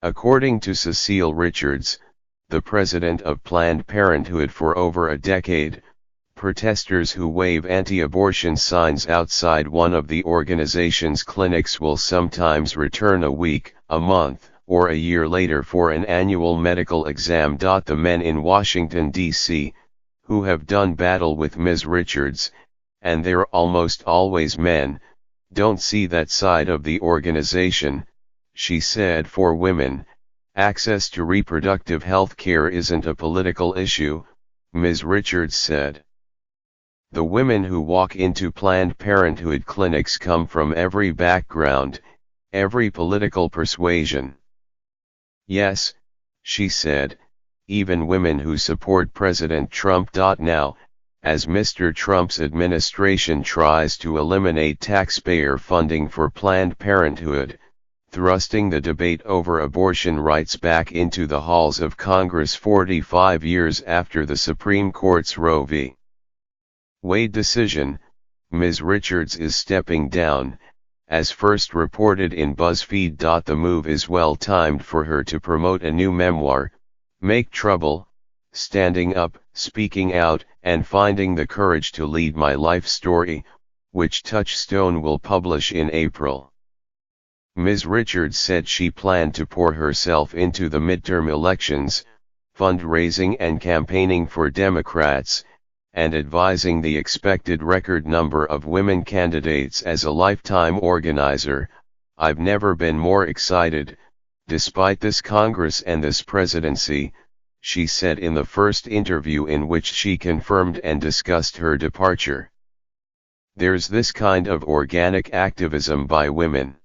According to Cecile Richards, the president of Planned Parenthood for over a decade, protesters who wave anti-abortion signs outside one of the organization's clinics will sometimes return a week, a month, or a year later for an annual medical exam. The men in Washington, D.C., who have done battle with Ms. Richards, and they're almost always men, don't see that side of the organization, she said. For women, access to reproductive health care isn't a political issue, Ms. Richards said. The women who walk into Planned Parenthood clinics come from every background, every political persuasion. Yes, she said, even women who support President Trump. Now, as Mr. Trump's administration tries to eliminate taxpayer funding for Planned Parenthood, thrusting the debate over abortion rights back into the halls of Congress 45 years after the Supreme Court's Roe v. Wade decision, Ms. Richards is stepping down, as first reported in BuzzFeed. The move is well timed for her to promote a new memoir, Make Trouble, Standing Up, Speaking Out, and Finding the Courage to Lead My Life Story, which Touchstone will publish in April. Ms. Richards said she planned to pour herself into the midterm elections, fundraising and campaigning for Democrats, and advising the expected record number of women candidates. As a lifetime organizer, I've never been more excited, despite this Congress and this presidency, she said in the first interview in which she confirmed and discussed her departure. There's this kind of organic activism by women.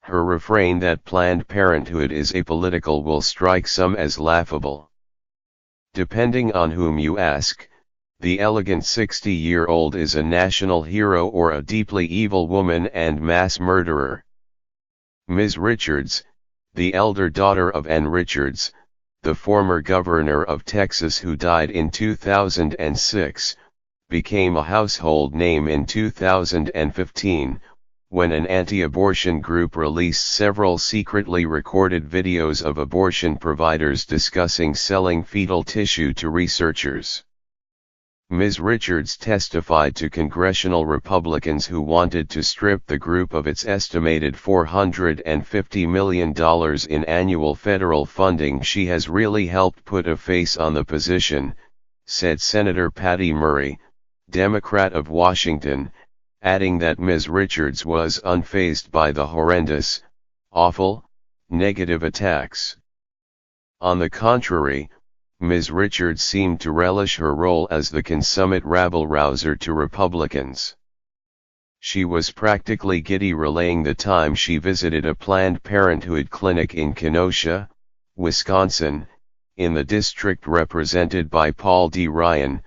Her refrain that Planned Parenthood is apolitical will strike some as laughable. Depending on whom you ask, the elegant 60-year-old is a national hero or a deeply evil woman and mass murderer. Ms. Richards, the elder daughter of Ann Richards, the former governor of Texas who died in 2006, became a household name in 2015, when an anti-abortion group released several secretly recorded videos of abortion providers discussing selling fetal tissue to researchers. Ms. Richards testified to congressional Republicans who wanted to strip the group of its estimated $450 million in annual federal funding. She has really helped put a face on the position, said Senator Patty Murray, Democrat of Washington, adding that Ms. Richards was unfazed by the horrendous, awful, negative attacks. On the contrary, Ms. Richards seemed to relish her role as the consummate rabble-rouser to Republicans. She was practically giddy relaying the time she visited a Planned Parenthood clinic in Kenosha, Wisconsin, in the district represented by Paul D. Ryan,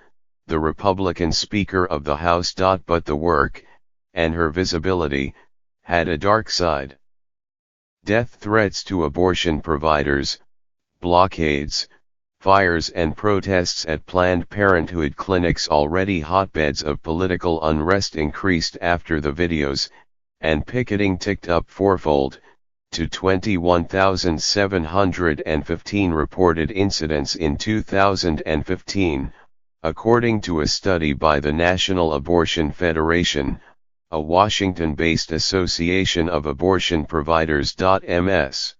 the Republican Speaker of the House. But the work, and her visibility, had a dark side. Death threats to abortion providers, blockades, fires and protests at Planned Parenthood clinics, already hotbeds of political unrest, increased after the videos, and picketing ticked up fourfold, to 21,715 reported incidents in 2015, according to a study by the National Abortion Federation, a Washington-based association of abortion providers. Ms.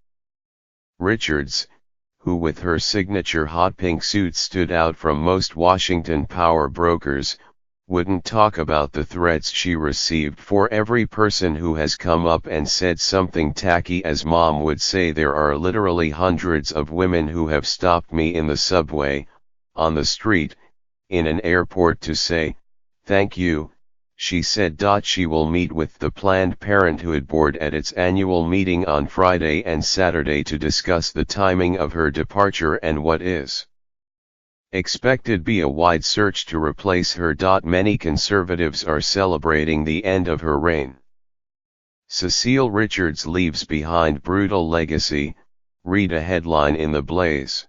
Richards, who with her signature hot pink suit stood out from most Washington power brokers, wouldn't talk about the threats she received. For every person who has come up and said something tacky, as Mom would say, there are literally hundreds of women who have stopped me in the subway, on the street, in an airport to say, "Thank you," she said. She will meet with the Planned Parenthood board at its annual meeting on Friday and Saturday to discuss the timing of her departure and what is expected be a wide search to replace her. Many conservatives are celebrating the end of her reign. Cecile Richards leaves behind brutal legacy, read a headline in The Blaze.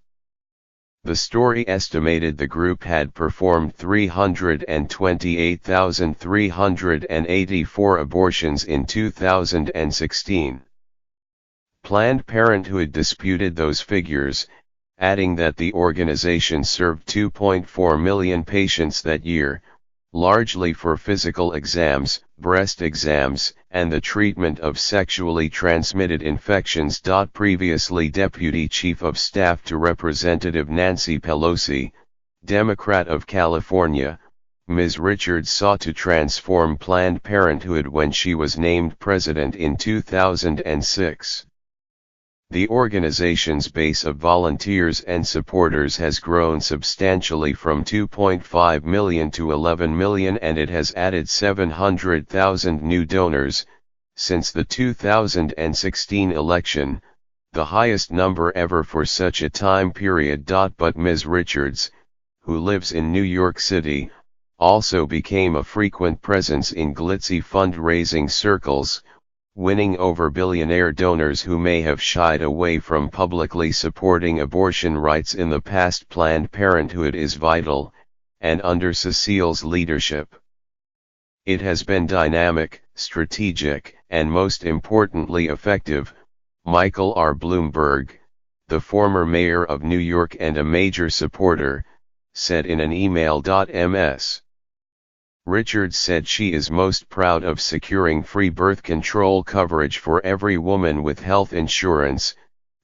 The story estimated the group had performed 328,384 abortions in 2016. Planned Parenthood disputed those figures, adding that the organization served 2.4 million patients that year, largely for physical exams, breast exams, and the treatment of sexually transmitted infections. Previously Deputy Chief of Staff to Representative Nancy Pelosi, Democrat of California, Ms. Richards sought to transform Planned Parenthood when she was named president in 2006. The organization's base of volunteers and supporters has grown substantially from 2.5 million to 11 million, and it has added 700,000 new donors since the 2016 election, the highest number ever for such a time period. But Ms. Richards, who lives in New York City, also became a frequent presence in glitzy fundraising circles, winning over billionaire donors who may have shied away from publicly supporting abortion rights in the past. Planned Parenthood is vital, and under Cecile's leadership, it has been dynamic, strategic, and most importantly effective. Michael R. Bloomberg, the former mayor of New York and a major supporter, said in an email. Ms. Richards said she is most proud of securing free birth control coverage for every woman with health insurance,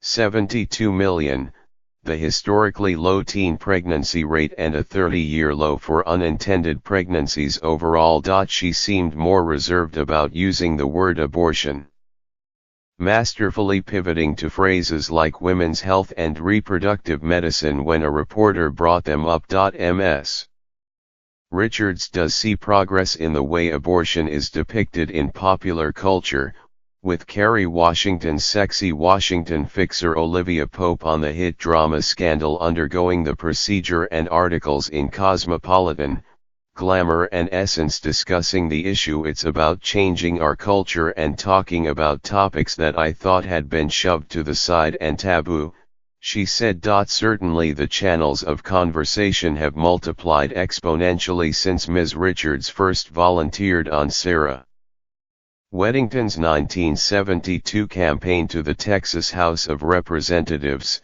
72 million, the historically low teen pregnancy rate, and a 30-year low for unintended pregnancies overall. She seemed more reserved about using the word abortion, masterfully pivoting to phrases like women's health and reproductive medicine when a reporter brought them up. Ms. Richards does see progress in the way abortion is depicted in popular culture, with Kerry Washington's sexy Washington fixer Olivia Pope on the hit drama Scandal undergoing the procedure, and articles in Cosmopolitan, Glamour and Essence discussing the issue. It's about changing our culture and talking about topics that I thought had been shoved to the side and taboo, she said. Certainly the channels of conversation have multiplied exponentially since Ms. Richards first volunteered on Sarah Weddington's 1972 campaign to the Texas House of Representatives,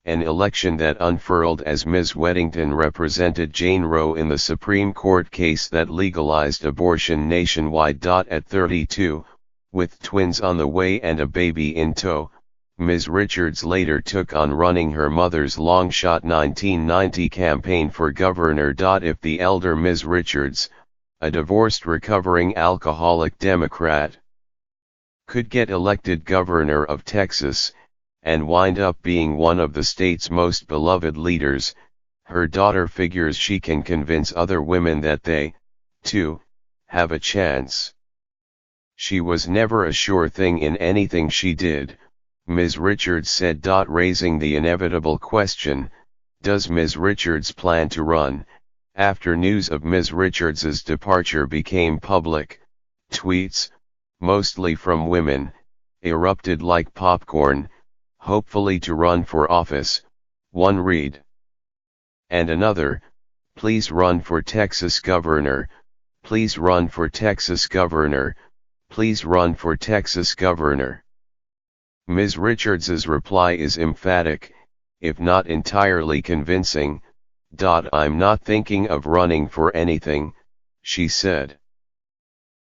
an election that unfurled as Ms. Weddington represented Jane Roe in the Supreme Court case that legalized abortion nationwide. At 32, with twins on the way and a baby in tow, Ms. Richards later took on running her mother's long-shot 1990 campaign for governor. If the elder Ms. Richards, a divorced recovering alcoholic Democrat, could get elected governor of Texas, and wind up being one of the state's most beloved leaders, her daughter figures she can convince other women that they, too, have a chance. She was never a sure thing in anything she did, Ms. Richards said. Raising the inevitable question, does Ms. Richards plan to run? After news of Ms. Richards's departure became public, tweets, mostly from women, erupted like popcorn, hopefully to run for office, one read. And another, please run for Texas governor, please run for Texas governor, please run for Texas governor. Ms. Richards's reply is emphatic, if not entirely convincing. I'm not thinking of running for anything, she said.